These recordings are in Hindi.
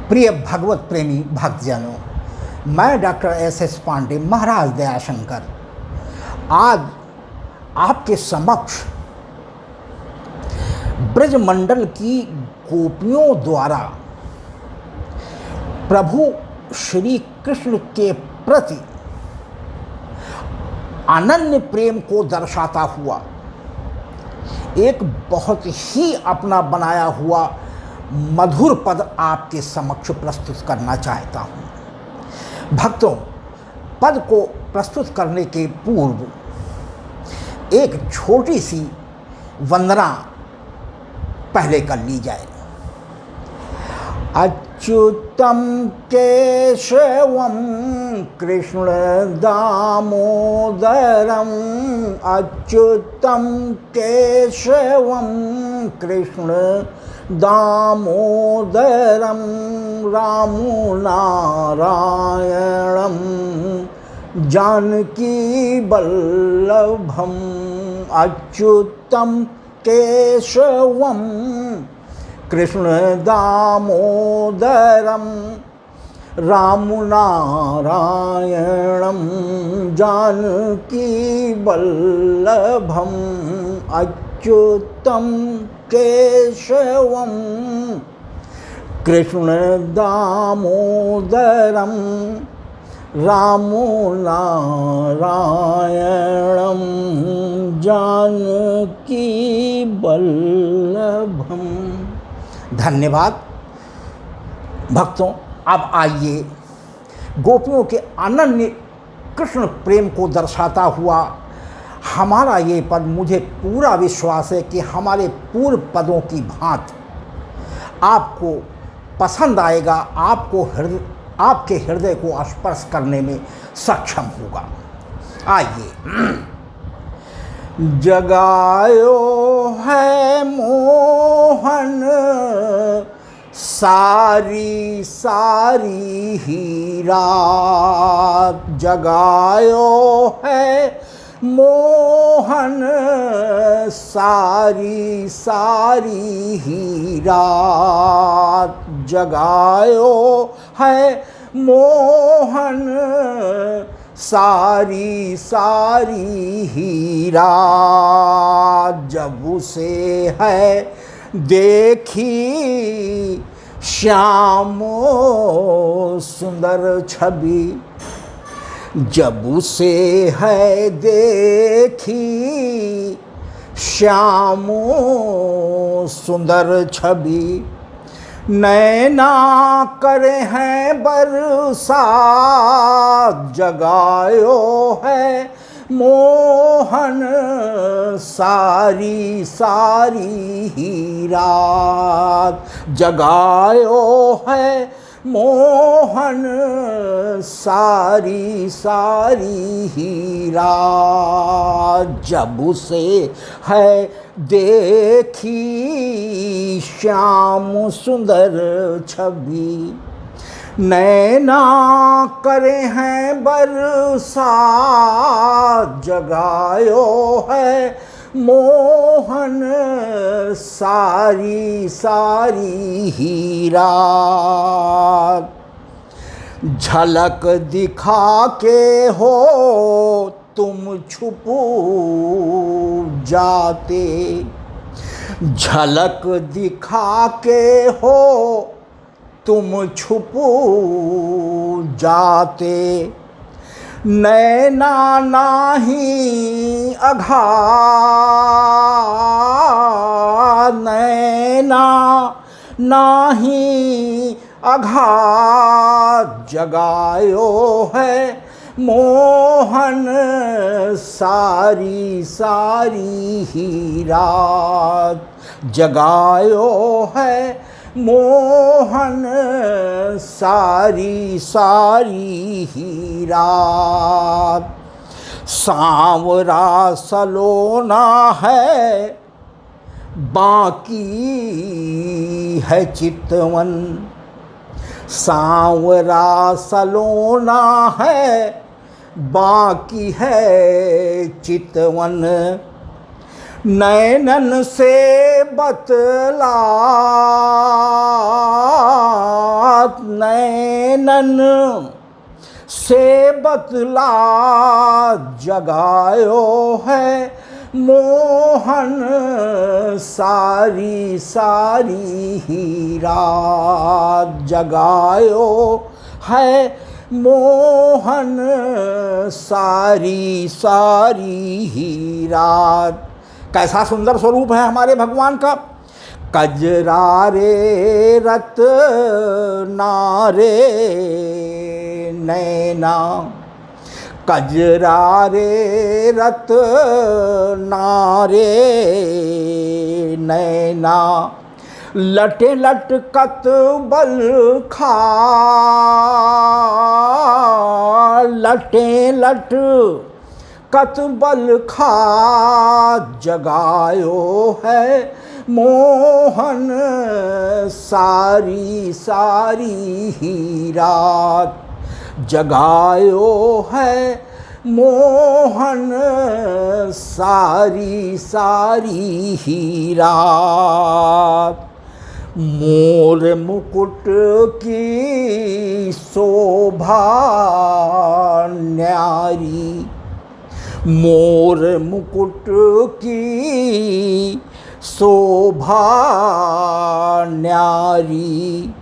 प्रिय भगवत प्रेमी भक्तजनों, मैं डॉक्टर एस पांडे महाराज दयाशंकर आज आपके समक्ष ब्रजमंडल की गोपियों द्वारा प्रभु श्री कृष्ण के प्रति अनन्य प्रेम को दर्शाता हुआ एक बहुत ही अपना बनाया हुआ मधुर पद आपके समक्ष प्रस्तुत करना चाहता हूँ। भक्तों, पद को प्रस्तुत करने के पूर्व एक छोटी सी वंदना पहले कर ली जाए। अच्युतम केशवम कृष्ण दामोदरम, अच्युतम केशवम कृष्ण दामोदरम, रामो नारायणम जानकी वल्लभम, अच्युतम केशवम कृष्ण दामोदरम, राम नारायणम जानकी वल्लभम, अच्युतम केशवम कृष्ण दामोदरम, राम नारायणम जानकी वल्लभम। धन्यवाद भक्तों। अब आइए गोपियों के अनन्य कृष्ण प्रेम को दर्शाता हुआ हमारा ये पद, मुझे पूरा विश्वास है कि हमारे पूर्व पदों की भांति आपको पसंद आएगा, आपके हृदय को स्पर्श करने में सक्षम होगा। आइए। जगायो है मोहन सारी सारी ही रात, जगायो है मोहन सारी सारी ही रात, जगायो है मोहन सारी सारी ही रात, जब उसे है देखी श्याम सुंदर छवि, जब उसे है देखी श्याम सुंदर छवि, नैना करे हैं बरसात, जगायो है मोहन सारी सारी ही रात, जगायो है मोहन सारी सारी ही रात, जब उसे है देखी श्याम सुंदर छवि, नैना करे हैं बरसात, जगायो है मोहन सारी सारी ही रात, झलक दिखा के हो तुम छुप जाते, झलक दिखा के हो तुम छुप जाते, नैना नाही अघात, नैना नाही अघात, जगायो है मोहन सारी सारी ही रात, जगायो है मोहन सारी सारी ही रात, सांवरा सलोना है बाकी है चितवन, सांवरा सलोना है बाकी है चितवन, नैनन से बतला बात नैनन से बतला जगायो है मोहन सारी सारी ही रात जगायो है मोहन सारी सारी ही रात। कैसा सुंदर स्वरूप है हमारे भगवान का। कजरारे रत नारे नैना, कजरारे रत नारे नैना, लटे लटकत बल खा, लटे लट कत बल खा जगायो है मोहन सारी सारी ही रात जगायो है मोहन सारी सारी ही रात। मोर मुकुट की शोभा न्यारी, मोर मुकुट की शोभा न्यारी,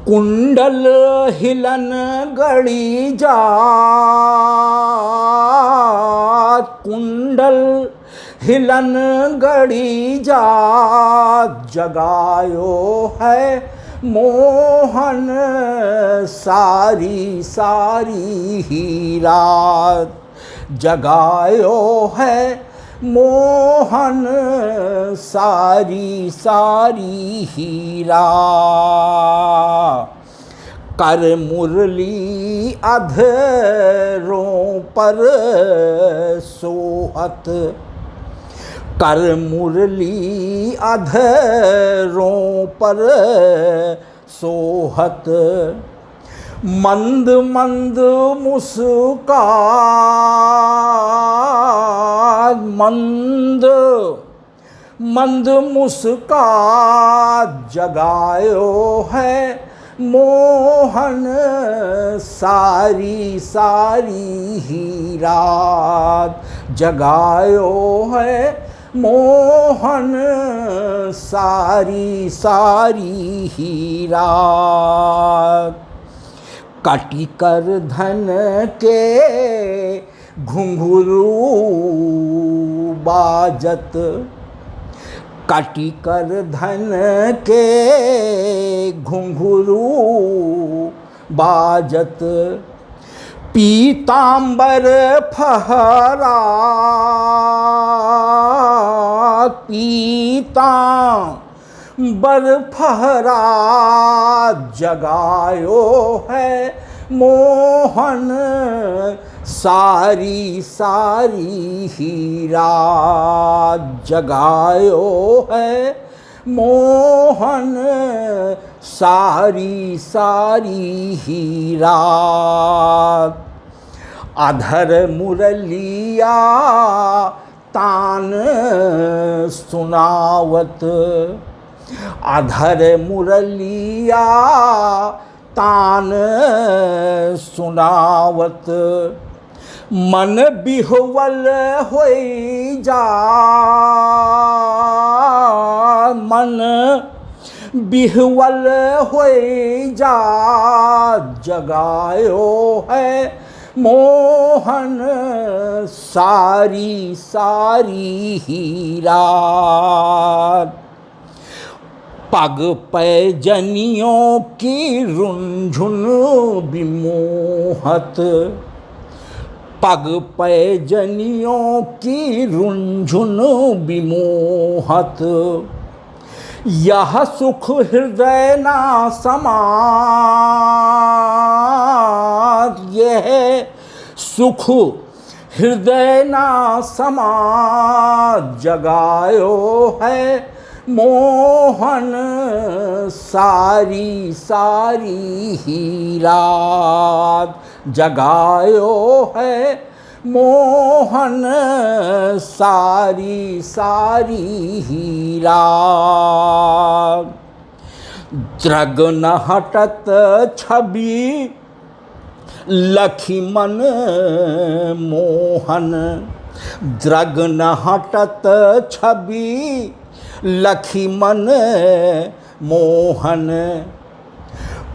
कुंडल हिलन गड़ी जात, कुंडल हिलन गड़ी जात जगायो है मोहन सारी सारी ही रात जगायो है मोहन सारी सारी ही रात। कर मुरली अधरों पर सोहत, कर मुरली अधरों पर सोहत, मंद मंद मुस्कान, मंद मंद मुस्कान जगायो है मोहन सारी सारी ही रात जगायो है मोहन सारी सारी ही रात। काटी कर धन के घुंघरू बाजत, काटी कर धन के घुंघरू बाजत, पीतांबर फहरा, पीतांबर फहरा जगायो है मोहन सारी सारी ही रात जगायो है मोहन सारी सारी ही रात। अधर मुरलिया तान सुनावत, अधर मुरलिया तान सुनावत, मन बिहुवल होई जा, मन बिहुवल होई जा जगायो है मोहन सारी सारी ही रात। पग पैजनियों की रुंझुन विमोहत, पग पैजनियों की रुंझुन विमोहत, यह सुख हृदय ना समात, यह सुख हृदय ना समात जगायो है मोहन सारी सारी ही रात जगायो है मोहन सारी सारी ही रात। द्रग न हटत छवि लखी मन मोहन। द्रग न हटत छवि लखी मन मोहन।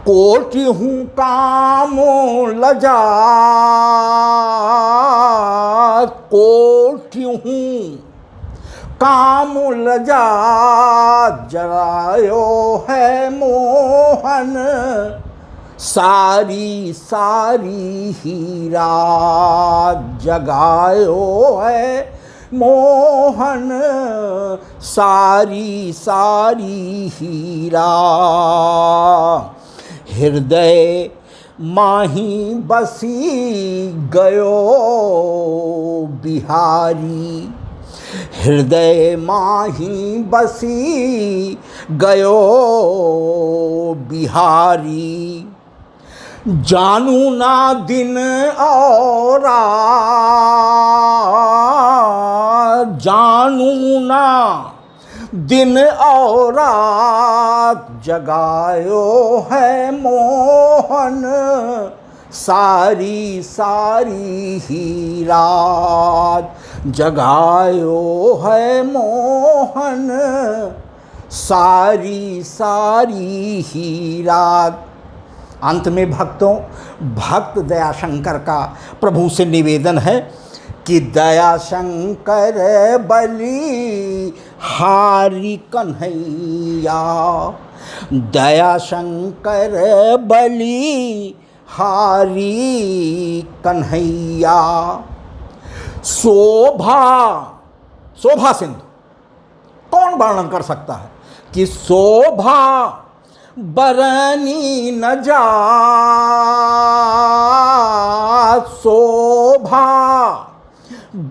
कोटि हूँ काम लजा, कोटि हूँ काम लजा जरायो है मोहन। सारी सारी हीरा जगायो है मोहन। सारी सारी हीरा हृदय माही बसी गयो बिहारी। हृदय माही बसी गयो बिहारी। जानू ना दिन और जानू ना दिन और रात जगायो है मोहन। सारी सारी ही रात जगायो है मोहन। सारी सारी ही रात। अंत में भक्तों, भक्त दयाशंकर का प्रभु से निवेदन है कि दयाशंकर बलि हारी कन्हैया। दयाशंकर बलि हारी कन्हैया। शोभा, शोभा सिंधु कौन वर्णन कर सकता है कि शोभा बरनी न जा। शोभा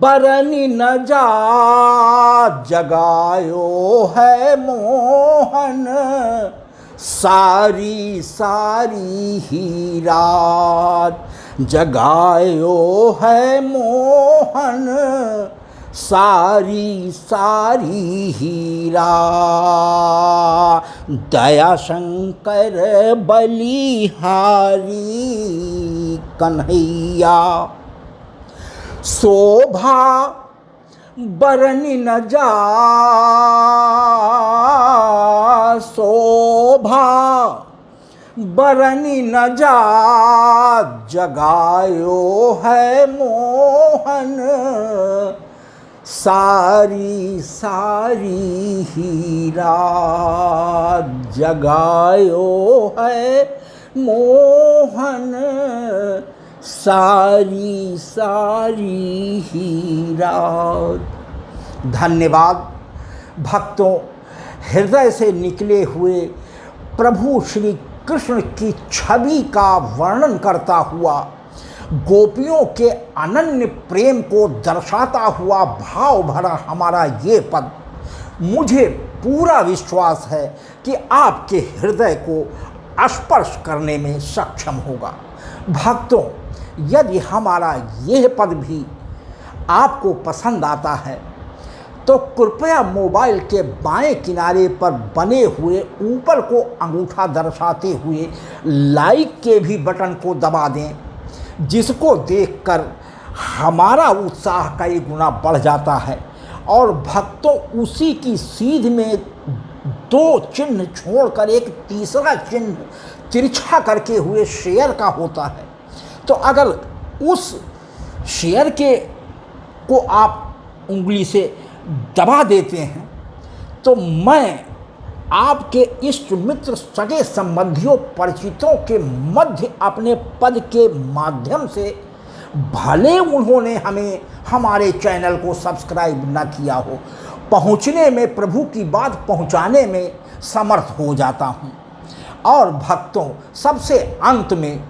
बरनी न जा जगायो है मोहन। सारी सारी ही रात जगायो है मोहन। सारी सारी ही रात दयाशंकर बलिहारी कन्हैया। शोभा बरनी न जा। शोभा बरनी न जा जगायो है मोहन। सारी सारी ही रात जगायो है मोहन। सारी सारी ही रात। धन्यवाद भक्तों। हृदय से निकले हुए प्रभु श्री कृष्ण की छवि का वर्णन करता हुआ, गोपियों के अनन्य प्रेम को दर्शाता हुआ भाव भरा हमारा ये पद मुझे पूरा विश्वास है कि आपके हृदय को स्पर्श करने में सक्षम होगा। भक्तों, यदि हमारा यह पद भी आपको पसंद आता है तो कृपया मोबाइल के बाएं किनारे पर बने हुए ऊपर को अंगूठा दर्शाते हुए लाइक के भी बटन को दबा दें, जिसको देखकर हमारा उत्साह कई गुना बढ़ जाता है। और भक्तों, उसी की सीध में दो चिन्ह छोड़कर एक तीसरा चिन्ह तिरछा करके हुए शेयर का होता है। तो अगर उस शेयर के को आप उंगली से दबा देते हैं तो मैं आपके इष्ट मित्र सगे संबंधियों परिचितों के मध्य अपने पद के माध्यम से, भले उन्होंने हमें हमारे चैनल को सब्सक्राइब न किया हो, पहुंचने में, प्रभु की बात पहुंचाने में समर्थ हो जाता हूं। और भक्तों, सबसे अंत में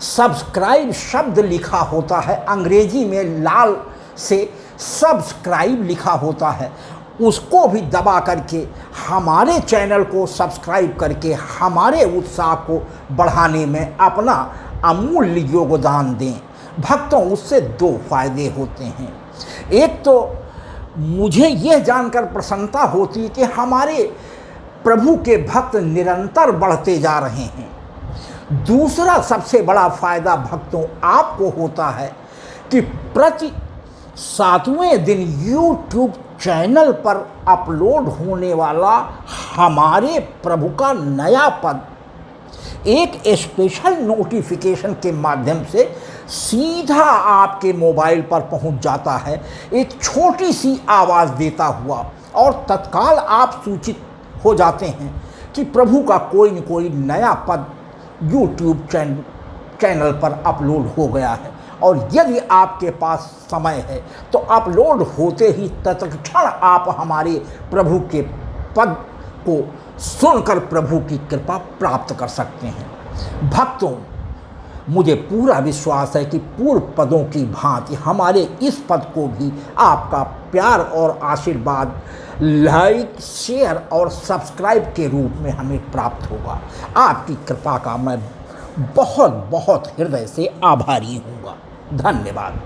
सब्सक्राइब शब्द लिखा होता है, अंग्रेजी में लाल से सब्सक्राइब लिखा होता है, उसको भी दबा करके हमारे चैनल को सब्सक्राइब करके हमारे उत्साह को बढ़ाने में अपना अमूल्य योगदान दें। भक्तों, उससे दो फायदे होते हैं। एक तो मुझे यह जानकर प्रसन्नता होती है कि हमारे प्रभु के भक्त निरंतर बढ़ते जा रहे हैं। दूसरा सबसे बड़ा फायदा भक्तों आपको होता है कि प्रति 7वें दिन YouTube चैनल पर अपलोड होने वाला हमारे प्रभु का नया पद एक स्पेशल नोटिफिकेशन के माध्यम से सीधा आपके मोबाइल पर पहुंच जाता है, एक छोटी सी आवाज़ देता हुआ, और तत्काल आप सूचित हो जाते हैं कि प्रभु का कोई न कोई नया पद YouTube चैनल पर अपलोड हो गया है। और यदि आपके पास समय है तो अपलोड होते ही तत्क्षण आप हमारे प्रभु के पद को सुनकर प्रभु की कृपा प्राप्त कर सकते हैं। भक्तों, मुझे पूरा विश्वास है कि पूर्व पदों की भांति हमारे इस पद को भी आपका प्यार और आशीर्वाद, लाइक, शेयर और सब्सक्राइब के रूप में हमें प्राप्त होगा। आपकी कृपा का मैं बहुत बहुत हृदय से आभारी हूँगा। धन्यवाद।